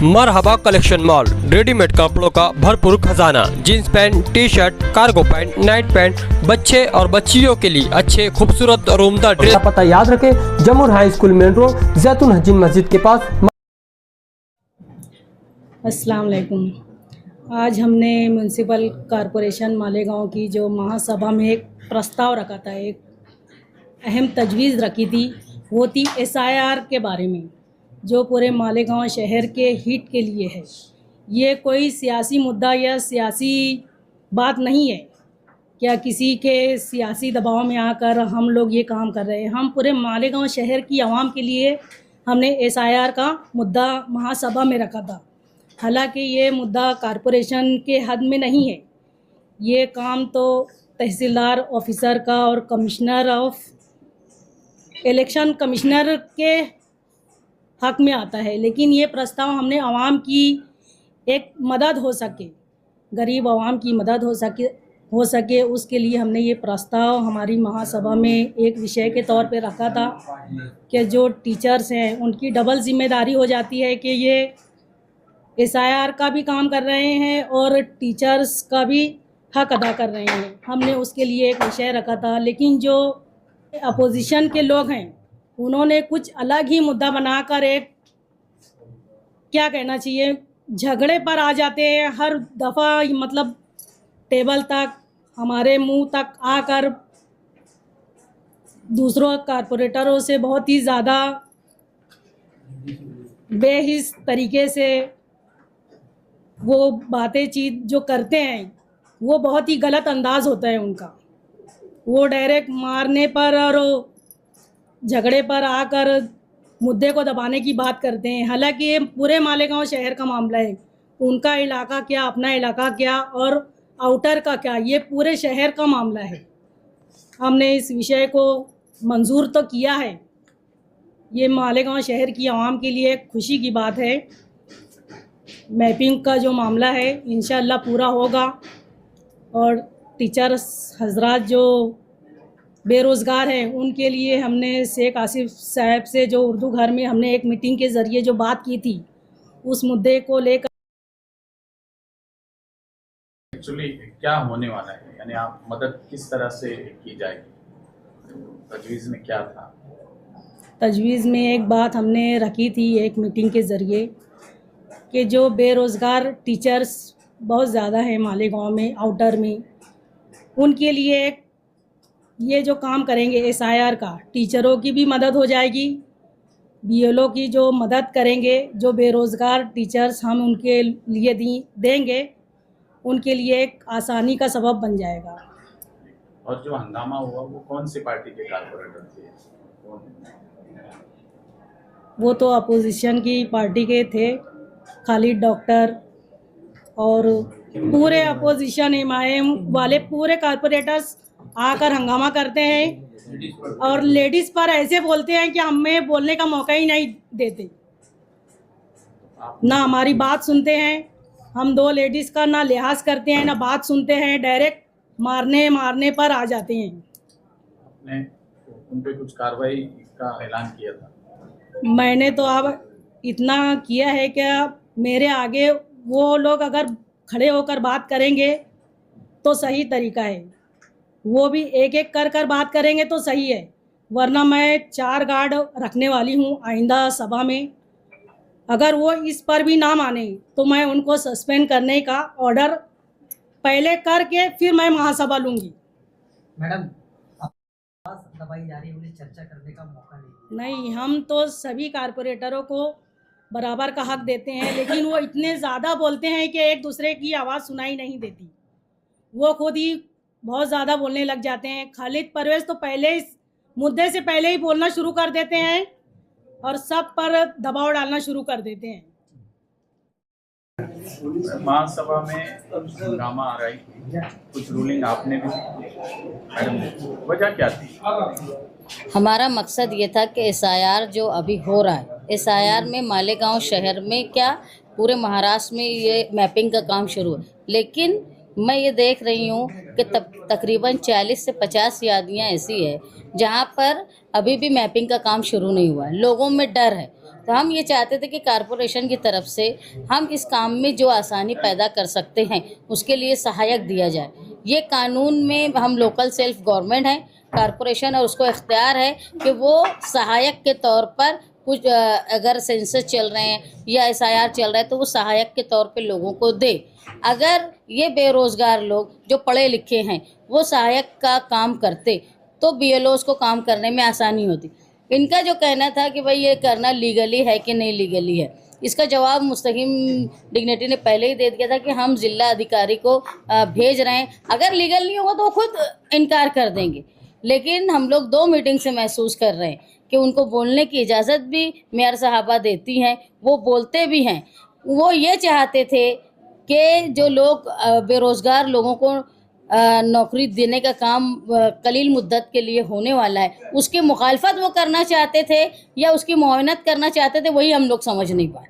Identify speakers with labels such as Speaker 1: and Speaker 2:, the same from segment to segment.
Speaker 1: मरहबा collection mall, readymade कपड़ों का भरपूर खजाना, jeans pant, T shirt, cargo pant, night pant, बच्चे और बच्चियों के लिए अच्छे खूबसूरत और उम्दा ड्रेस। पता याद रखें, जमूर हाई स्कूल मेन रोड, जैतून हजीन मस्जिद के पास।
Speaker 2: अस्सलाम वालेकुम। आज हमने म्यूनसिपल कॉरपोरेशन मालेगांव की जो महासभा में एक प्रस्ताव रखा था, एक अहम तजवीज़ रखी थी, वो थी SIR के बारे में, जो पूरे मालेगांव शहर के हित के लिए है। ये कोई सियासी मुद्दा या सियासी बात नहीं है क्या किसी के सियासी दबाव में आकर हम लोग ये काम कर रहे हैं। हम पूरे मालेगांव शहर की आवाम के लिए हमने SIR का मुद्दा महासभा में रखा था। हालांकि ये मुद्दा कॉरपोरेशन के हद में नहीं है, ये काम तो तहसीलदार ऑफिसर का और कमिश्नर ऑफ इलेक्शन कमिश्नर के हक में आता है। लेकिन ये प्रस्ताव हमने आवाम की एक मदद हो सके, गरीब आवाम की मदद हो सके उसके लिए हमने ये प्रस्ताव हमारी महासभा में एक विषय के तौर पे रखा था कि जो टीचर्स हैं उनकी डबल जिम्मेदारी हो जाती है कि ये SIR का भी काम कर रहे हैं और टीचर्स का भी हक अदा कर रहे हैं। हमने उसके लिए एक विषय रखा था, लेकिन जो अपोजिशन के लोग हैं उन्होंने कुछ अलग ही मुद्दा बनाकर एक, क्या कहना चाहिए, झगड़े पर आ जाते हैं हर दफ़ा। मतलब टेबल तक, हमारे मुंह तक आकर दूसरों कॉरपोरेटरों से बहुत ही ज़्यादा बेहिस तरीके से वो बातें चीज़ जो करते हैं, वो बहुत ही गलत अंदाज होता है उनका। वो डायरेक्ट मारने पर और झगड़े पर आकर मुद्दे को दबाने की बात करते हैं। हालांकि ये पूरे मालेगांव शहर का मामला है, उनका इलाका क्या, अपना इलाका क्या और आउटर का क्या, ये पूरे शहर का मामला है। हमने इस विषय को मंजूर तो किया है। ये मालेगांव शहर की आवाम के लिए एक खुशी की बात है। मैपिंग का जो मामला है इंशाअल्लाह पूरा होगा और टीचर्स हजरात जो बेरोज़गार हैं उनके लिए हमने शेख आसिफ साहब से जो उर्दू घर में हमने एक मीटिंग के ज़रिए जो बात की थी, उस मुद्दे को लेकर
Speaker 3: एक्चुअली क्या होने वाला है, यानी आप मदद किस तरह से की जाएगी, तजवीज़ में क्या था?
Speaker 2: तजवीज़ में एक बात हमने रखी थी एक मीटिंग के ज़रिए कि जो बेरोज़गार टीचर्स बहुत ज़्यादा हैं मालेगांव में, आउटर में, उनके लिए एक ये जो काम करेंगे SIR का, टीचरों की भी मदद हो जाएगी, BLO की जो मदद करेंगे, जो बेरोज़गार टीचर्स हम उनके लिए देंगे, उनके लिए एक आसानी का सबब बन जाएगा।
Speaker 3: और जो हंगामा हुआ वो कौन सी पार्टी के कारपोरेटर थे?
Speaker 2: वो तो अपोजिशन की पार्टी के थे, खालिद डॉक्टर और पूरे अपोजिशन MIM वाले पूरे कारपोरेटर्स आकर हंगामा करते हैं और लेडीज़ पर ऐसे बोलते हैं कि हमें बोलने का मौका ही नहीं देते, ना हमारी बात सुनते हैं। हम दो लेडीज़ का ना लिहाज करते हैं ना बात सुनते हैं, डायरेक्ट मारने पर आ जाते हैं।
Speaker 3: आपने उन पे कुछ कार्रवाई का ऐलान किया था?
Speaker 2: मैंने तो अब इतना किया है कि मेरे आगे वो लोग अगर खड़े होकर बात करेंगे तो सही तरीका है, वो भी एक एक कर बात करेंगे तो सही है, वरना मैं 4 गार्ड रखने वाली हूँ आइंदा सभा में। अगर वो इस पर भी ना माने तो मैं उनको सस्पेंड करने का ऑर्डर पहले करके फिर मैं महासभा लूँगी।
Speaker 4: मैडम, दबाई जा रही है, उन्हें चर्चा करने का मौका
Speaker 2: नहीं, हम तो सभी कारपोरेटरों को बराबर का हक देते हैं, लेकिन वो इतने ज़्यादा बोलते हैं कि एक दूसरे की आवाज़ सुनाई नहीं देती। वो खुद ही बहुत ज़्यादा बोलने लग जाते हैं। खालिद परवेज़ तो पहले इस मुद्दे से पहले ही बोलना शुरू कर देते हैं और सब पर दबाव डालना शुरू कर देते हैं।
Speaker 3: महासभा में हंगामा आ रही थी, कुछ रूलिंग आपने भी मैडम, वजह क्या थी?
Speaker 5: हमारा मकसद ये था कि SIR जो अभी हो रहा है, SIR में मालेगांव शहर में क्या पूरे महाराष्ट्र में ये मैपिंग का काम शुरू है, लेकिन मैं ये देख रही हूँ कि तकरीबन 40 से 50 यादियाँ ऐसी है जहाँ पर अभी भी मैपिंग का काम शुरू नहीं हुआ है। लोगों में डर है तो हम ये चाहते थे कि कारपोरेशन की तरफ से हम इस काम में जो आसानी पैदा कर सकते हैं उसके लिए सहायक दिया जाए। ये कानून में हम लोकल सेल्फ गवर्नमेंट है, कारपोरेशन और उसको इख्तियार है कि वो सहायक के तौर पर कुछ अगर सेंसस चल रहे हैं या SIR चल रहा है तो वो सहायक के तौर पे लोगों को दे। अगर ये बेरोज़गार लोग जो पढ़े लिखे हैं वो सहायक का काम करते तो BLOs को काम करने में आसानी होती। इनका जो कहना था कि भाई ये करना लीगली है कि नहीं लीगली है, इसका जवाब मुस्तकीम डिग्निटी ने पहले ही दे दिया था कि हम ज़िला अधिकारी को भेज रहे हैं, अगर लीगल नहीं होगा तो खुद इनकार कर देंगे। लेकिन हम लोग 2 मीटिंग से महसूस कर रहे हैं कि उनको बोलने की इजाज़त भी मेयर साहबा देती हैं, वो बोलते भी हैं। वो ये चाहते थे कि जो लोग बेरोज़गार लोगों को नौकरी देने का काम कलील मुद्दत के लिए होने वाला है उसकी मुखालफत वो करना चाहते थे या उसकी मुआवनत करना चाहते थे, वही हम लोग समझ नहीं पाए।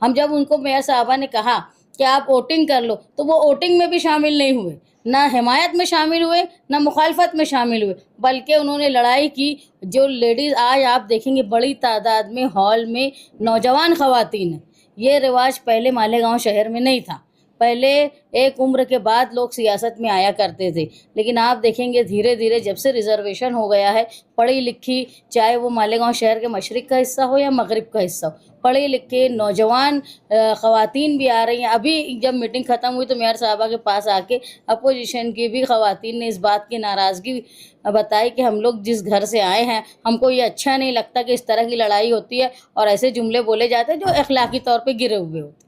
Speaker 5: हम जब उनको मेयर साहबा ने कहा कि आप वोटिंग कर लो तो वो वोटिंग में भी शामिल नहीं हुए, ना हिमायत में शामिल हुए ना मुखालफत में शामिल हुए, बल्कि उन्होंने लड़ाई की। जो लेडीज़ आज आप देखेंगे बड़ी तादाद में हॉल में नौजवान ख़वातीन हैं, ये रिवाज पहले मालेगांव शहर में नहीं था। पहले एक उम्र के बाद लोग सियासत में आया करते थे, लेकिन आप देखेंगे धीरे धीरे जब से रिजर्वेशन हो गया है, पढ़ी लिखी चाहे वो मालेगांव शहर के मशरिक़ का हिस्सा हो या मगरिब का हिस्सा हो, पढ़े लिखे नौजवान ख़वातीन भी आ रही हैं। अभी जब मीटिंग ख़त्म हुई तो मेयर साहबा के पास आके अपोजिशन की भी ख़वातीन ने इस बात की नाराज़गी बताई कि हम लोग जिस घर से आए हैं हमको ये अच्छा नहीं लगता कि इस तरह की लड़ाई होती है और ऐसे जुमले बोले जाते हैं जो अखलाकी तौर पर गिरे हुए होते।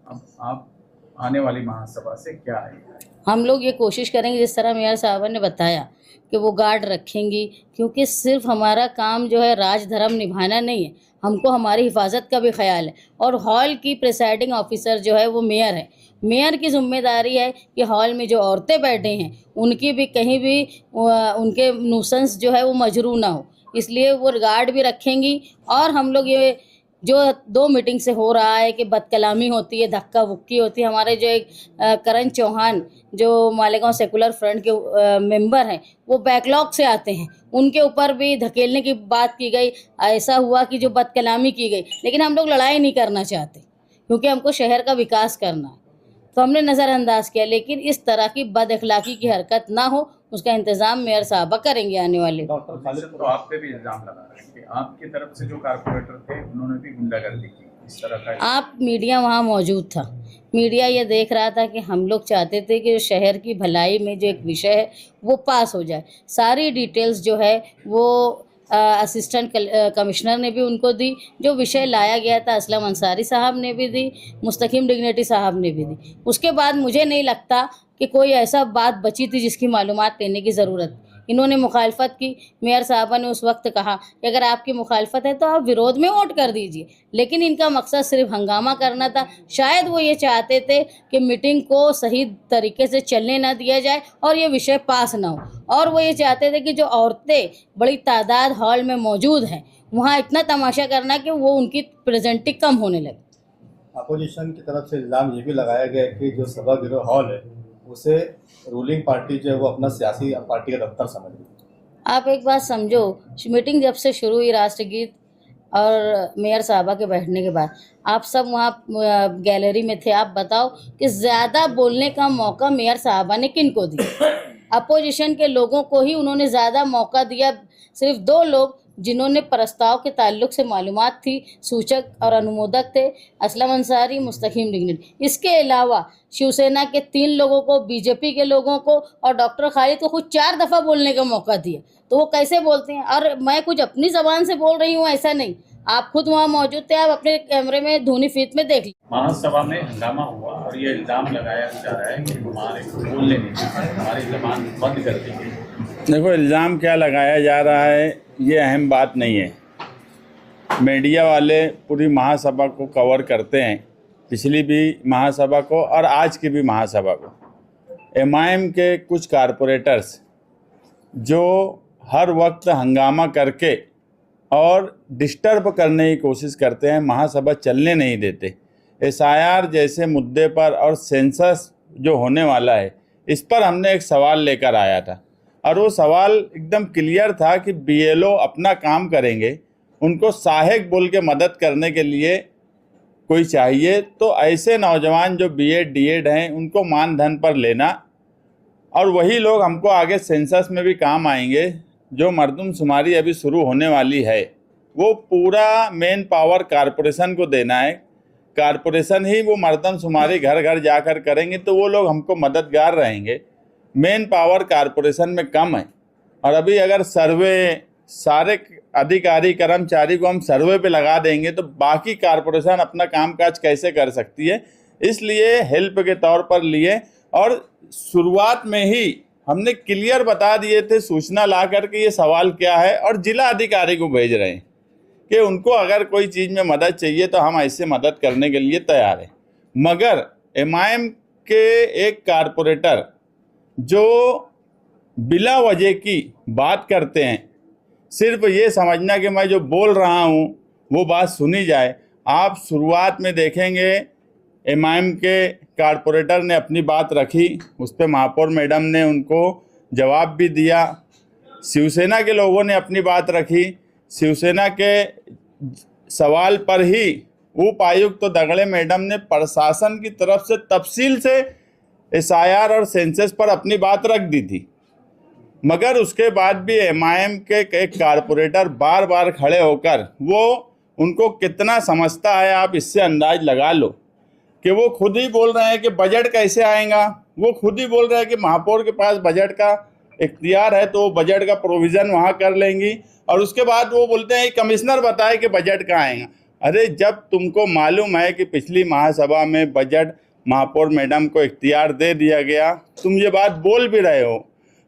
Speaker 3: अब आप आने वाली महासभा से क्या है?
Speaker 5: हम लोग ये कोशिश करेंगे जिस तरह मेयर साहबा ने बताया कि वो गार्ड रखेंगी, क्योंकि सिर्फ हमारा काम जो है राज धर्म निभाना नहीं है, हमको हमारी हिफाजत का भी ख्याल है। और हॉल की प्रिसाइडिंग ऑफिसर जो है वो मेयर है, मेयर की जिम्मेदारी है कि हॉल में जो औरतें बैठे हैं उनकी भी कहीं भी उनके नुसेंस जो है वो मजरू ना हो, इसलिए वो गार्ड भी रखेंगी। और हम लोग ये जो 2 मीटिंग से हो रहा है कि बदकलामी होती है, धक्का बुक्की होती है, हमारे जो एक करण चौहान जो मालेगांव सेकुलर फ्रंट के मेंबर हैं वो बैकलॉग से आते हैं, उनके ऊपर भी धकेलने की बात की गई। ऐसा हुआ कि जो बदकलामी की गई, लेकिन हम लोग लड़ाई नहीं करना चाहते क्योंकि हमको शहर का विकास करना है, तो हमने नज़रअंदाज किया। लेकिन इस तरह की बद अखलाकी की हरकत ना हो उसका इंतज़ाम मेयर साहबा करेंगे आने वाले।
Speaker 3: डॉक्टर खालिद तो आप पे भी इल्ज़ाम लगा रहे हैं कि आपकी तरफ से जो कारपोरेटर थे उन्होंने भी गुंडागर्दी की, इस तरह का। आप
Speaker 5: मीडिया वहाँ मौजूद था, मीडिया ये देख रहा था कि हम लोग चाहते थे कि शहर की भलाई में जो एक विषय है वो पास हो जाए। सारी डिटेल्स जो है वो असिस्टेंट कमिश्नर ने भी उनको दी, जो विषय लाया गया था असलम अंसारी साहब ने भी दी, मुस्तकीम डिग्निटी साहब ने भी दी। उसके बाद मुझे नहीं लगता कि कोई ऐसा बात बची थी जिसकी मालूमात लेने की ज़रूरत। इन्होंने मुखालफत की, मेयर साहबा ने उस वक्त कहा कि अगर आपकी मुखालफत है तो आप विरोध में वोट कर दीजिए, लेकिन इनका मकसद सिर्फ हंगामा करना था। शायद वो ये चाहते थे कि मीटिंग को सही तरीके से चलने ना दिया जाए और ये विषय पास ना हो, और वो ये चाहते थे कि जो औरतें बड़ी तादाद हॉल में मौजूद हैं वहाँ इतना तमाशा करना कि वो उनकी प्रेजेंटिंग कम होने लगे।
Speaker 6: अपोजिशन की तरफ से इल्ज़ाम ये भी लगाया गया कि जो सभागृह हॉल है उसे रूलिंग पार्टी जो है वो अपना सियासी पार्टी का दफ्तर समझ रही है।
Speaker 5: आप एक बात समझो, मीटिंग जब से शुरू हुई राष्ट्रगीत और मेयर साहबा के बैठने के बाद आप सब वहाँ गैलरी में थे, आप बताओ कि ज़्यादा बोलने का मौका मेयर साहबा ने किन को दिया? अपोजिशन के लोगों को ही उन्होंने ज़्यादा मौका दिया। सिर्फ 2 लोग जिन्होंने प्रस्ताव के ताल्लुक से मालूमात थी, सूचक और अनुमोदक थे, असलम अंसारी, मुस्तकीम डिग्निटी। इसके अलावा शिवसेना के 3 लोगों को, बीजेपी के लोगों को और डॉक्टर खालिद को खुद 4 दफ़ा बोलने का मौका दिया। तो वो कैसे बोलते हैं? और मैं कुछ अपनी ज़बान से बोल रही हूँ ऐसा नहीं, आप खुद वहाँ मौजूद थे, आप अपने कैमरे में धुनी फीत में देख लीजिए।
Speaker 3: महासभा में हंगामा हुआ और ये इल्ज़ाम लगाया जा रहा है कि हमारे बोलने नहीं, हमारी ज़बान बंद कर दी गई।
Speaker 7: देखो, इल्ज़ाम क्या लगाया जा रहा है ये अहम बात नहीं है। मीडिया वाले पूरी महासभा को कवर करते हैं, पिछली भी महासभा को और आज की भी महासभा को। MIM के कुछ कारपोरेटर्स जो हर वक्त हंगामा करके और डिस्टर्ब करने की कोशिश करते हैं, महासभा चलने नहीं देते। SIR जैसे मुद्दे पर और सेंसस जो होने वाला है इस पर हमने एक सवाल लेकर आया था और वो सवाल एकदम क्लियर था कि BLO अपना काम करेंगे उनको सहायक बोल के मदद करने के लिए कोई चाहिए तो ऐसे नौजवान जो बीएड डीएड हैं उनको मानधन पर लेना, और वही लोग हमको आगे सेंसस में भी काम आएंगे। जो मर्दमशुमारी अभी शुरू होने वाली है वो पूरा मेन पावर कारपोरेशन को देना है। कारपोरेशन ही वो मर्दमशुमारी घर घर जाकर करेंगे तो वो लोग हमको मददगार रहेंगे। मेन पावर कारपोरेशन में कम है, और अभी अगर सर्वे सारे अधिकारी कर्मचारी को हम सर्वे पे लगा देंगे तो बाकी कारपोरेशन अपना कामकाज कैसे कर सकती है। इसलिए हेल्प के तौर पर लिए, और शुरुआत में ही हमने क्लियर बता दिए थे सूचना ला करके ये सवाल क्या है, और जिला अधिकारी को भेज रहे हैं कि उनको अगर कोई चीज़ में मदद चाहिए तो हम ऐसे मदद करने के लिए तैयार हैं। मगर एमआईएम के एक कारपोरेटर जो बिला वजह की बात करते हैं, सिर्फ ये समझना कि मैं जो बोल रहा हूँ वो बात सुनी जाए। आप शुरुआत में देखेंगे एमआईएम के कारपोरेटर ने अपनी बात रखी, उस पर महापौर मैडम ने उनको जवाब भी दिया। शिवसेना के लोगों ने अपनी बात रखी, शिवसेना के सवाल पर ही उपायुक्त तो दगड़े मैडम ने प्रशासन की तरफ से तफसील से एसआईआर और सेंसस पर अपनी बात रख दी थी। मगर उसके बाद भी एमआईएम के एक कारपोरेटर बार बार खड़े होकर वो उनको कितना समझता है आप इससे अंदाज लगा लो कि वो खुद ही बोल रहे हैं कि बजट कैसे आएगा। वो खुद ही बोल रहे हैं कि महापौर के पास बजट का इख्तियार है तो वो बजट का प्रोविज़न वहाँ कर लेंगी, और उसके बाद वो बोलते हैं कमिश्नर बताए कि बजट कहाँ आएगा। अरे जब तुमको मालूम है कि पिछली महासभा में बजट महापौर मैडम को इख्तियार दे दिया गया, तुम ये बात बोल भी रहे हो,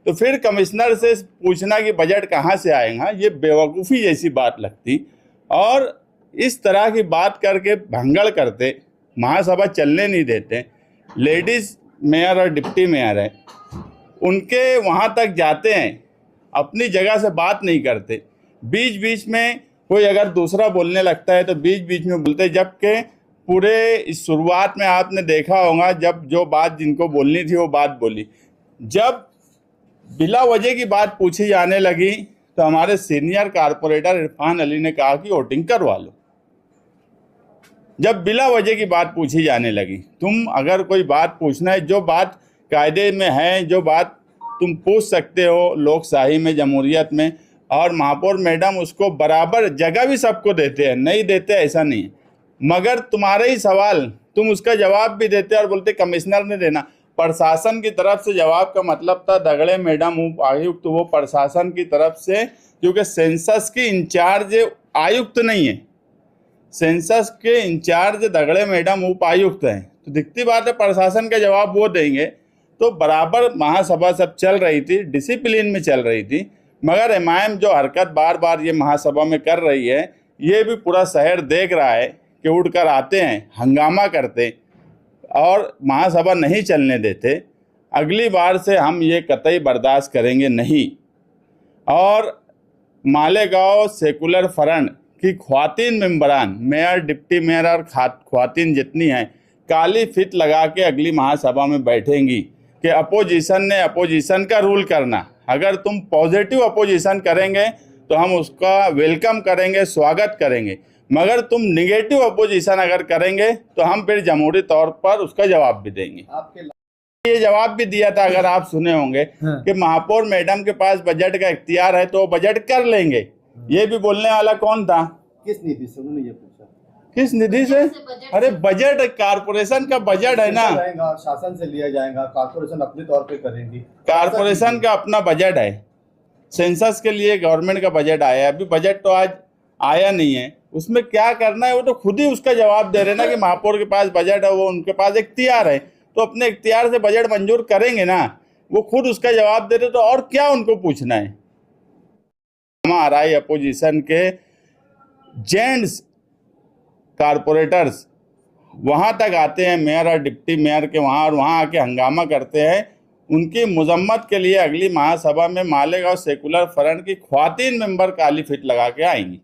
Speaker 7: तो फिर कमिश्नर से पूछना कि बजट कहाँ से आएगा, ये बेवकूफ़ी जैसी बात लगती। और इस तरह की बात करके भंगड़ करते, महासभा चलने नहीं देते। लेडीज़ मेयर और डिप्टी मेयर है, उनके वहाँ तक जाते हैं, अपनी जगह से बात नहीं करते। बीच बीच में कोई अगर दूसरा बोलने लगता है तो बीच बीच में बोलते, जबकि पूरे इस शुरुआत में आपने देखा होगा जब जो बात जिनको बोलनी थी वो बात बोली। जब बिला वजह की बात पूछी जाने लगी तो हमारे सीनियर कारपोरेटर इरफान अली ने कहा कि वोटिंग करवा लो। जब बिला वजह की बात पूछी जाने लगी, तुम अगर कोई बात पूछना है, जो बात कायदे में है, जो बात तुम पूछ सकते हो लोकशाही में, जमहूरियत में, और महापौर मैडम उसको बराबर जगह भी सबको देते हैं, नहीं देते ऐसा नहीं है। मगर तुम्हारे ही सवाल तुम उसका जवाब भी देते और बोलते कमिश्नर ने देना। प्रशासन की तरफ से जवाब का मतलब था दगड़े मैडम उपायुक्त, तो वो प्रशासन की तरफ से, क्योंकि सेंसस की इंचार्ज आयुक्त नहीं है, सेंसस के इंचार्ज दगड़े मैडम उपायुक्त हैं, तो दिखती बात है प्रशासन का जवाब वो देंगे। तो बराबर महासभा सब चल रही थी, डिसिप्लिन में चल रही थी। मगर एमआईएम जो हरकत बार बार ये महासभा में कर रही है, ये भी पूरा शहर देख रहा है कि उठकर आते हैं, हंगामा करते और महासभा नहीं चलने देते। अगली बार से हम ये कतई बर्दाश्त करेंगे नहीं। और मालेगांव सेकुलर फ्रंट की ख्वातीन मेंबरान, मेयर, डिप्टी मेयर और ख्वातीन जितनी हैं, काली फित लगा के अगली महासभा में बैठेंगी कि अपोजिशन ने अपोजिशन का रूल करना। अगर तुम पॉजिटिव अपोजिशन करेंगे तो हम उसका वेलकम करेंगे, स्वागत करेंगे। मगर तुम निगेटिव अपोजिशन अगर करेंगे तो हम फिर जमहूरी तौर पर उसका जवाब भी देंगे। आपके ये जवाब भी दिया था, अगर आप सुने होंगे, कि महापौर मैडम के पास बजट का इख्तियार है तो वो बजट कर लेंगे। ये भी बोलने वाला कौन था?
Speaker 6: किस निधि से? उन्होंने ये पूछा
Speaker 7: किस निधि से? अरे बजट कारपोरेशन का बजट है ना,
Speaker 6: शासन से लिया जाएगा, कारपोरेशन अपने तौर पे करेंगी।
Speaker 7: कारपोरेशन का अपना बजट है, सेंसस के लिए गवर्नमेंट का बजट आया है। अभी बजट तो आज आया नहीं है, उसमें क्या करना है वो तो खुद ही उसका जवाब दे रहे ना कि महापौर के पास बजट है, वो उनके पास इख्तियार है, तो अपने इख्तियार से बजट मंजूर करेंगे ना, वो खुद उसका जवाब दे रहे। तो और क्या उनको पूछना है? हमारा अपोजिशन के जेंट्स कारपोरेटर्स वहाँ तक आते हैं, मेयर और डिप्टी मेयर के वहाँ, और वहाँ आके हंगामा करते हैं। उनकी मजम्मत के लिए अगली महासभा में मालेगांव सेकुलर फ्रंट की ख्वातीन मेंबर काली फिट लगा के आएंगी।